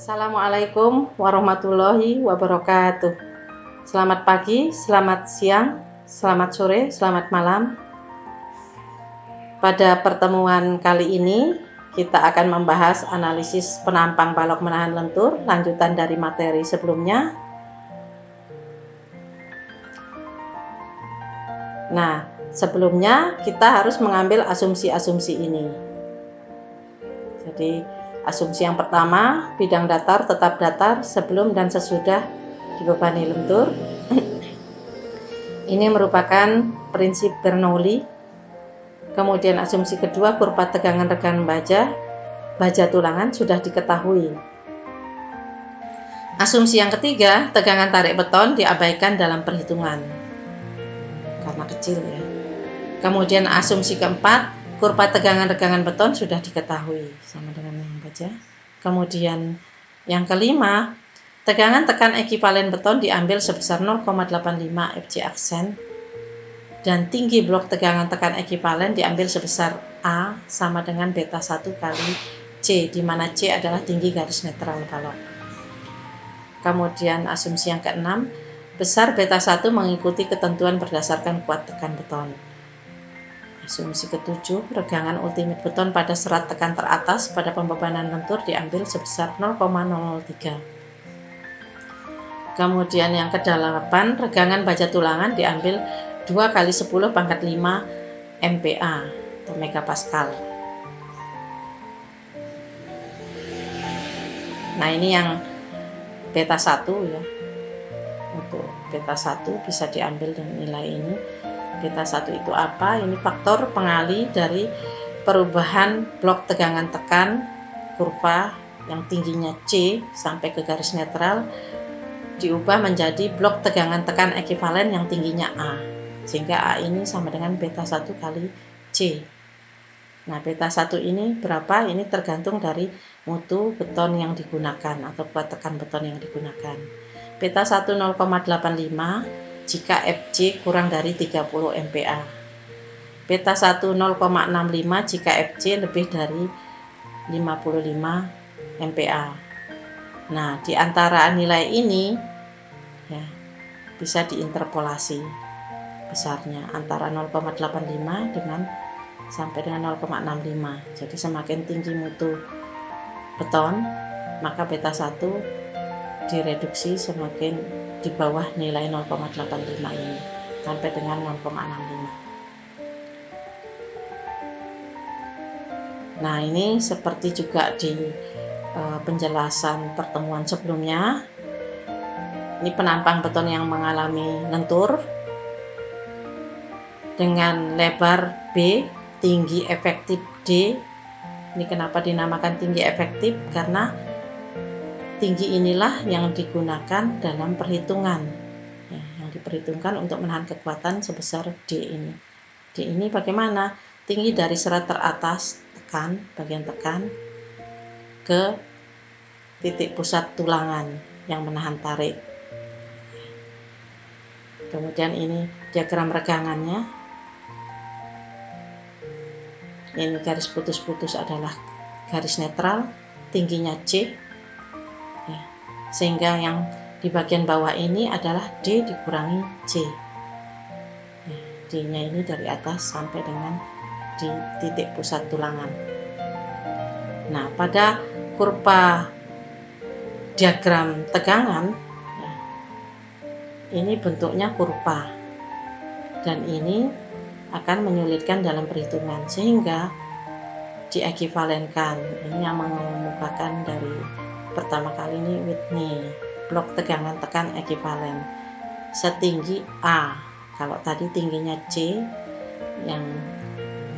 Assalamualaikum warahmatullahi wabarakatuh. Selamat pagi, selamat siang, selamat sore, selamat malam. Pada pertemuan kali ini kita akan membahas analisis penampang balok menahan lentur, lanjutan dari materi sebelumnya. Nah, sebelumnya kita harus mengambil asumsi-asumsi ini. Jadi asumsi yang pertama, bidang datar tetap datar sebelum dan sesudah dibebani lentur. Ini merupakan prinsip Bernoulli. Kemudian asumsi kedua, kurva tegangan regang baja tulangan sudah diketahui. Asumsi yang ketiga, tegangan tarik beton diabaikan dalam perhitungan karena kecil ya. Kemudian asumsi keempat, kurva tegangan regangan beton sudah diketahui sama dengan yang baja. Kemudian yang kelima, tegangan tekan ekivalen beton diambil sebesar 0,85 Fj aksen dan tinggi blok tegangan tekan ekivalen diambil sebesar A sama dengan beta 1 kali C, di mana C adalah tinggi garis netral balok. Kemudian asumsi yang keenam, besar beta 1 mengikuti ketentuan berdasarkan kuat tekan beton. Asumsi ketujuh, regangan ultimate beton pada serat tekan teratas pada pembebanan lentur diambil sebesar 0,003. Kemudian yang kedelapan, regangan baja tulangan diambil 2 kali 10 pangkat 5 MPa atau megapascal. Nah, ini yang beta 1 ya. Untuk beta 1 bisa diambil dengan nilai ini. Beta 1 itu apa? Ini faktor pengali dari perubahan blok tegangan tekan kurva yang tingginya C sampai ke garis netral diubah menjadi blok tegangan tekan ekivalen yang tingginya A, sehingga A ini sama dengan beta 1 kali C. Nah, beta 1 ini berapa? Ini tergantung dari mutu beton yang digunakan atau kuat tekan beton yang digunakan. Beta 1 0,85 jika Fj kurang dari 30 MPa. Beta 1 0,65 jika Fj lebih dari 55 MPa. Nah, di antara nilai ini ya, bisa diinterpolasi besarnya antara 0,85 dengan sampai dengan 0,65. Jadi semakin tinggi mutu beton, maka beta 1 direduksi semakin di bawah nilai 0,85 ini sampai dengan 0,65. Nah, ini seperti juga di penjelasan pertemuan sebelumnya. Ini penampang beton yang mengalami lentur dengan lebar B, tinggi efektif D. Ini kenapa dinamakan tinggi efektif? Karena tinggi inilah yang digunakan dalam perhitungan ya, yang diperhitungkan untuk menahan kekuatan sebesar D ini. D ini bagaimana? Tinggi dari serat teratas tekan, bagian tekan ke titik pusat tulangan yang menahan tarik. Kemudian ini diagram regangannya. Ini garis putus-putus adalah garis netral, tingginya C ya, sehingga yang di bagian bawah ini adalah D dikurangi C ya, D nya ini dari atas sampai dengan di titik pusat tulangan. Nah, pada kurva diagram tegangan ya, ini bentuknya kurva dan ini akan menyulitkan dalam perhitungan sehingga diekivalenkan. Ini yang mengemukakan dari pertama kali ini Whitney, blok tegangan tekan ekivalen setinggi A. Kalau tadi tingginya C, yang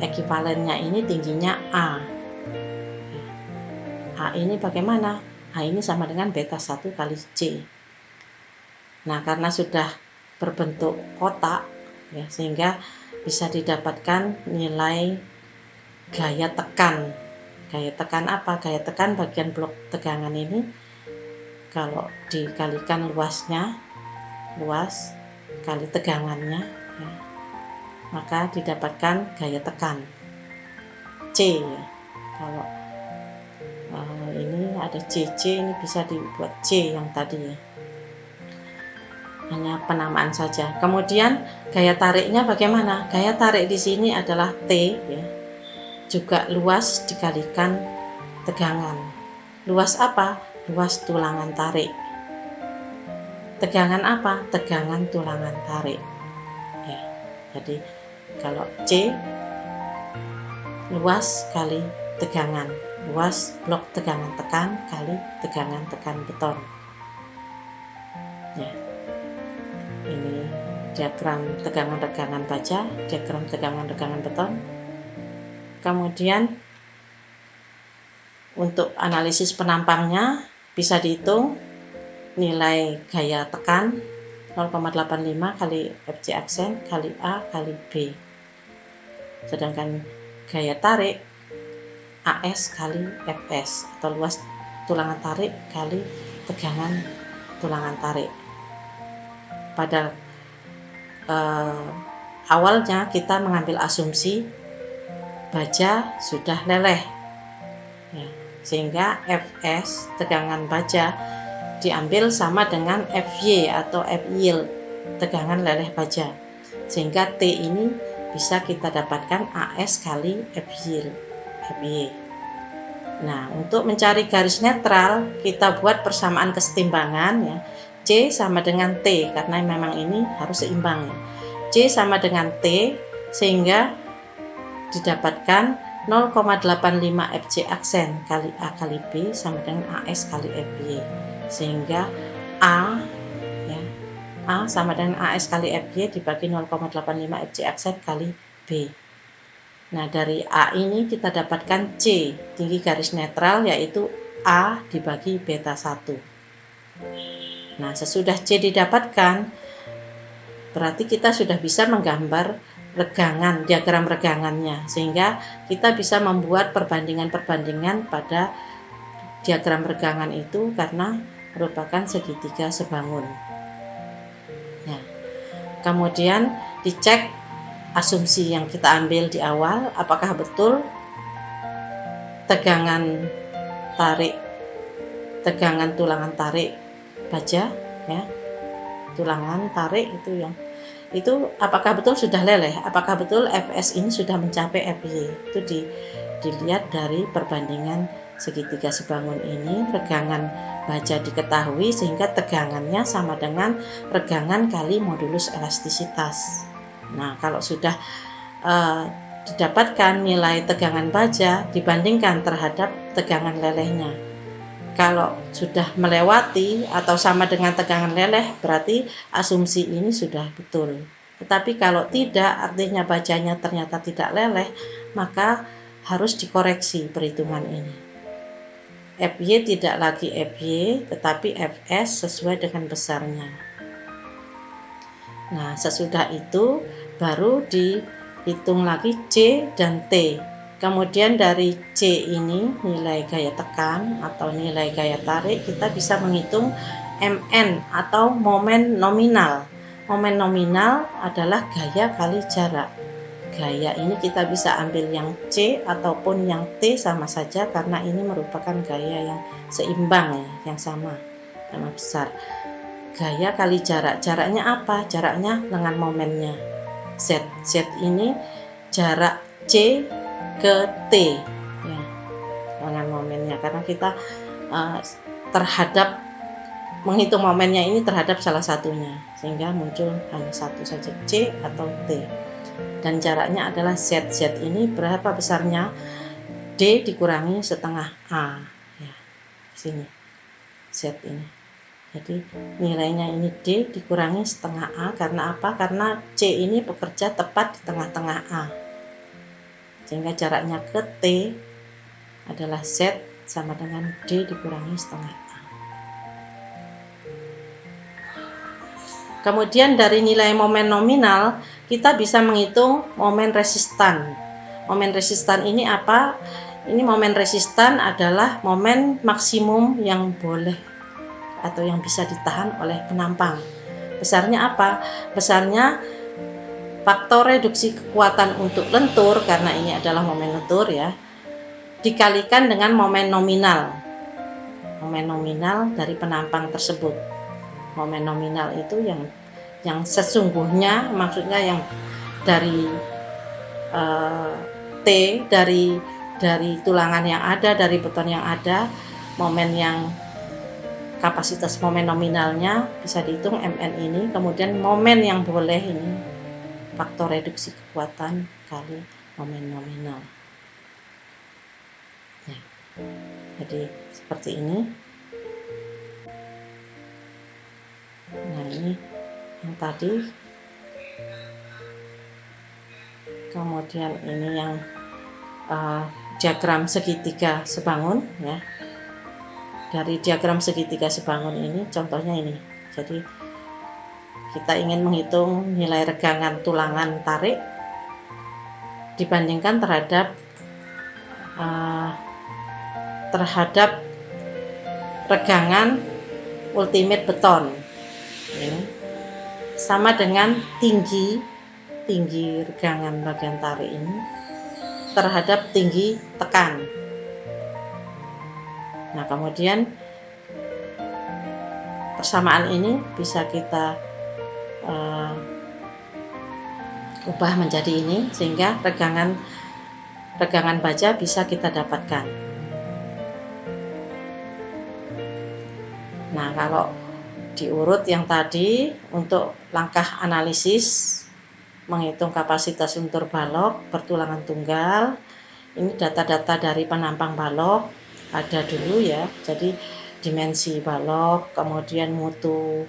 ekivalennya ini tingginya A. A ini bagaimana? A ini sama dengan beta 1 kali C. Nah, karena sudah berbentuk kotak ya, sehingga bisa didapatkan nilai gaya tekan. Gaya tekan apa? Gaya tekan bagian blok tegangan ini kalau dikalikan luas kali tegangannya ya, maka didapatkan gaya tekan C ya. Kalau ini ada C ini bisa dibuat C yang tadi ya. Hanya penamaan saja. Kemudian gaya tariknya bagaimana? Gaya tarik di sini adalah T ya. Juga luas dikalikan tegangan. Luas apa? Luas tulangan tarik. Tegangan apa? Tegangan tulangan tarik. Ya. Jadi kalau C luas kali tegangan, luas blok tegangan tekan kali tegangan tekan beton. Ya. Ini diagram tegangan-tegangan baja, diagram tegangan-tegangan beton. Kemudian untuk analisis penampangnya bisa dihitung nilai gaya tekan 0,85 kali FC aksen kali A kali B. Sedangkan gaya tarik AS kali FS atau luas tulangan tarik kali tegangan tulangan tarik. Pada awalnya kita mengambil asumsi baja sudah leleh ya, sehingga Fs tegangan baja diambil sama dengan Fy atau F yield tegangan leleh baja, sehingga T ini bisa kita dapatkan AS kali F yield Fy. Nah, untuk mencari garis netral kita buat persamaan kesetimbangan ya. C sama dengan T karena memang ini harus seimbang ya. C sama dengan T sehingga didapatkan 0,85 FC aksen kali A kali B sama dengan AS kali FY, sehingga A ya, A sama dengan AS kali FY dibagi 0,85 FC aksen kali B. Nah, dari A ini kita dapatkan C, tinggi garis netral, yaitu A dibagi beta 1. Nah, sesudah C didapatkan, berarti kita sudah bisa menggambar regangan, diagram regangannya, sehingga kita bisa membuat perbandingan-perbandingan pada diagram regangan itu karena merupakan segitiga sebangun. Nah, kemudian dicek asumsi yang kita ambil di awal, apakah betul tegangan tulangan tarik baja ya, tulangan tarik itu apakah betul sudah leleh, apakah betul Fs ini sudah mencapai Fy. Itu dilihat dari perbandingan segitiga sebangun ini. Regangan baja diketahui sehingga tegangannya sama dengan regangan kali modulus elastisitas. Nah, kalau sudah didapatkan nilai tegangan baja dibandingkan terhadap tegangan lelehnya, kalau sudah melewati atau sama dengan tegangan leleh, berarti asumsi ini sudah betul. Tetapi kalau tidak, artinya bajanya ternyata tidak leleh, maka harus dikoreksi perhitungan ini. Fy tidak lagi Fy, tetapi Fs sesuai dengan besarnya. Nah, sesudah itu baru dihitung lagi C dan T. Kemudian dari C ini nilai gaya tekan atau nilai gaya tarik, kita bisa menghitung Mn atau momen nominal. Momen nominal adalah gaya kali jarak. Gaya ini kita bisa ambil yang C ataupun yang T sama saja karena ini merupakan gaya yang seimbang ya, yang sama besar. Gaya kali jarak. Jaraknya apa? Jaraknya dengan momennya. Z ini jarak C ke T ya, dengan momennya, karena kita terhadap menghitung momennya ini terhadap salah satunya, sehingga muncul hanya satu saja, C atau T. Dan jaraknya adalah Z ini berapa besarnya? D dikurangi setengah A ya, sini Z ini. Jadi nilainya ini D dikurangi setengah A. Karena apa? Karena C ini bekerja tepat di tengah-tengah A, sehingga jaraknya ke T adalah Z sama dengan D dikurangi setengah A. Kemudian dari nilai momen nominal kita bisa menghitung momen resistan. Momen resistan ini apa? Ini momen resistan adalah momen maksimum yang boleh atau yang bisa ditahan oleh penampang. Besarnya apa? Besarnya faktor reduksi kekuatan untuk lentur, karena ini adalah momen lentur ya, dikalikan dengan momen nominal. momen nominal dari penampang tersebut. Momen nominal itu yang sesungguhnya, maksudnya yang dari T, dari tulangan yang ada, dari beton yang ada, momen yang kapasitas momen nominalnya bisa dihitung Mn ini, kemudian momen yang boleh ini faktor reduksi kekuatan kali momen nominal. Ya. Jadi seperti ini. Nah, ini yang tadi. Kemudian ini yang diagram segitiga sebangun ya. Dari diagram segitiga sebangun ini contohnya ini. Jadi kita ingin menghitung nilai regangan tulangan tarik dibandingkan terhadap regangan ultimate beton. Ini sama dengan tinggi regangan bagian tarik ini terhadap tinggi tekan. Nah, kemudian persamaan ini bisa kita ubah menjadi ini, sehingga regangan baja bisa kita dapatkan. Nah, kalau diurut yang tadi untuk langkah analisis menghitung kapasitas luntur balok bertulangan tunggal, ini data-data dari penampang balok ada dulu ya. Jadi dimensi balok, kemudian mutu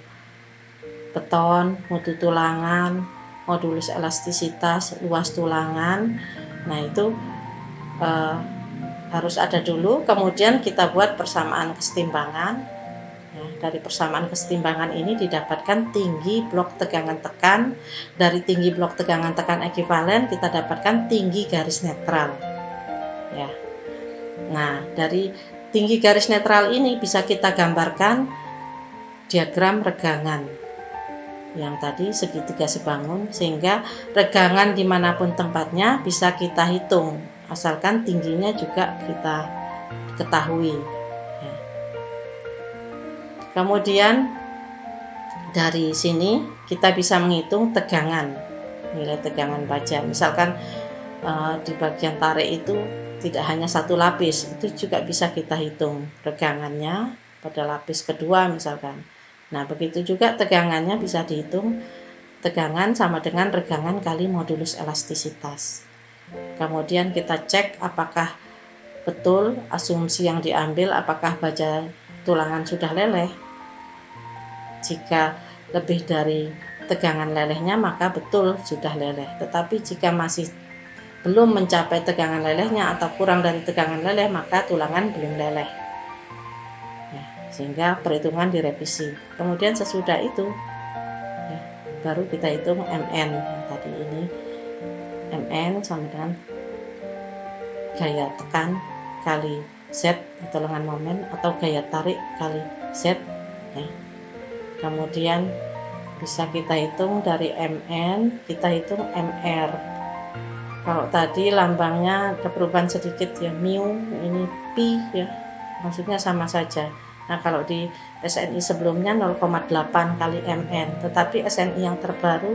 beton, mutu tulangan, modulus elastisitas, luas tulangan. Nah, itu harus ada dulu. Kemudian kita buat persamaan kesetimbangan. Nah, dari persamaan kesetimbangan ini didapatkan tinggi blok tegangan tekan. Dari tinggi blok tegangan tekan ekivalen kita dapatkan tinggi garis netral. Ya. Nah, dari tinggi garis netral ini bisa kita gambarkan diagram regangan yang tadi segitiga sebangun, sehingga regangan dimanapun tempatnya bisa kita hitung, asalkan tingginya juga kita ketahui. Ya. Kemudian dari sini kita bisa menghitung tegangan, nilai tegangan baja. Misalkan di bagian tarik itu tidak hanya satu lapis, itu juga bisa kita hitung regangannya pada lapis kedua misalkan. Nah, begitu juga tegangannya bisa dihitung, tegangan sama dengan regangan kali modulus elastisitas. Kemudian kita cek apakah betul asumsi yang diambil, apakah baja tulangan sudah leleh. Jika lebih dari tegangan lelehnya maka betul sudah leleh. Tetapi jika masih belum mencapai tegangan lelehnya atau kurang dari tegangan leleh, maka tulangan belum leleh. Ya, sehingga perhitungan direvisi. Kemudian sesudah itu ya, baru kita hitung Mn. Tadi ini Mn sama dengan gaya tekan kali Z atau lengan momen, atau gaya tarik kali Z ya. Kemudian bisa kita hitung dari Mn, kita hitung Mr. Kalau tadi lambangnya ada perubahan sedikit ya, mu, ini pi ya, maksudnya sama saja. Nah, kalau di SNI sebelumnya 0,8 kali Mn, tetapi SNI yang terbaru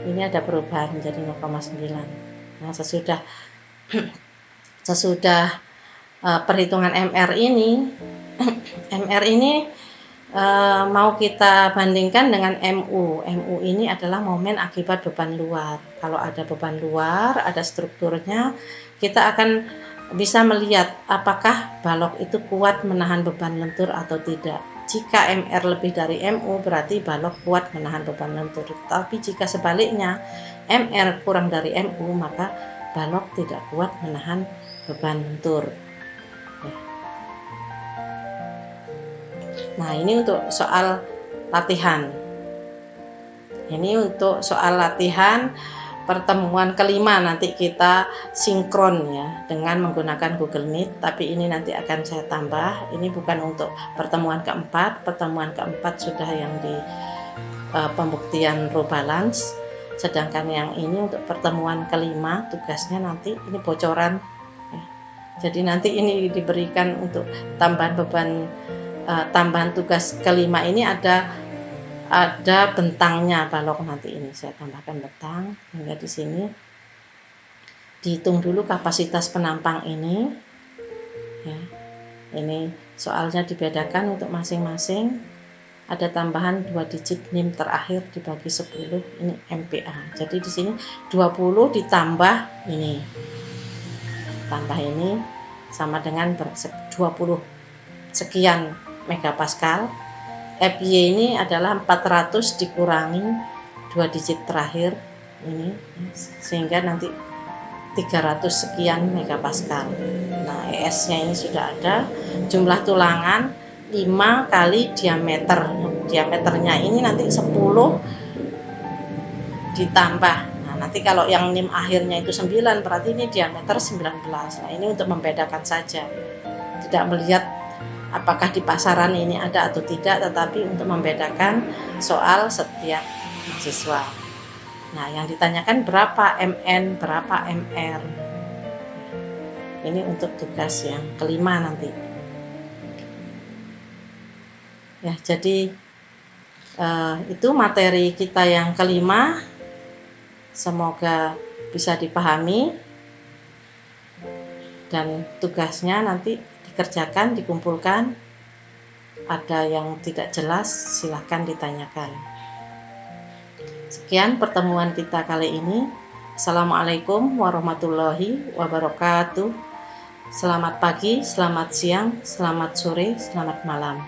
ini ada perubahan menjadi 0,9. Nah, sesudah perhitungan MR ini mau kita bandingkan dengan MU. MU ini adalah momen akibat beban luar. Kalau ada beban luar, ada strukturnya, kita akan bisa melihat apakah balok itu kuat menahan beban lentur atau tidak. Jika MR lebih dari MU, berarti balok kuat menahan beban lentur. Tapi jika sebaliknya, MR kurang dari MU, maka balok tidak kuat menahan beban lentur. Nah, ini untuk soal latihan. Ini untuk soal latihan pertemuan kelima, nanti kita sinkron ya dengan menggunakan Google Meet, tapi ini nanti akan saya tambah. Ini bukan untuk pertemuan keempat. Pertemuan keempat sudah yang di pembuktian row balance, sedangkan yang ini untuk pertemuan kelima tugasnya nanti ini bocoran ya. Jadi nanti ini diberikan untuk tambahan beban, tambahan tugas kelima ini ada bentangnya balok. Nanti ini saya tambahkan bentang hingga di sini. Dihitung dulu kapasitas penampang ini ya. Ini soalnya dibedakan untuk masing-masing. Ada tambahan 2 digit NIM terakhir dibagi 10, ini MPa. Jadi di sini 20 ditambah ini. Tambah ini sama dengan 20 sekian megapascal. FY ini adalah 400 dikurangi 2 digit terakhir ini, sehingga nanti 300 sekian megapascal. Nah, ES-nya ini sudah ada. Jumlah tulangan 5 kali diameter. Diameternya ini nanti 10 ditambah. Nah, nanti kalau yang NIM akhirnya itu 9, berarti ini diameter 19. Nah, ini untuk membedakan saja. Tidak melihat apakah di pasaran ini ada atau tidak, tetapi untuk membedakan soal setiap mahasiswa. Nah, yang ditanyakan berapa MN, berapa MR. Ini untuk tugas yang kelima nanti. Ya, jadi itu materi kita yang kelima. Semoga bisa dipahami dan tugasnya nanti dikerjakan, dikumpulkan. Ada yang tidak jelas, silahkan ditanyakan. Sekian pertemuan kita kali ini. Assalamualaikum warahmatullahi wabarakatuh. Selamat pagi, selamat siang, selamat sore, selamat malam.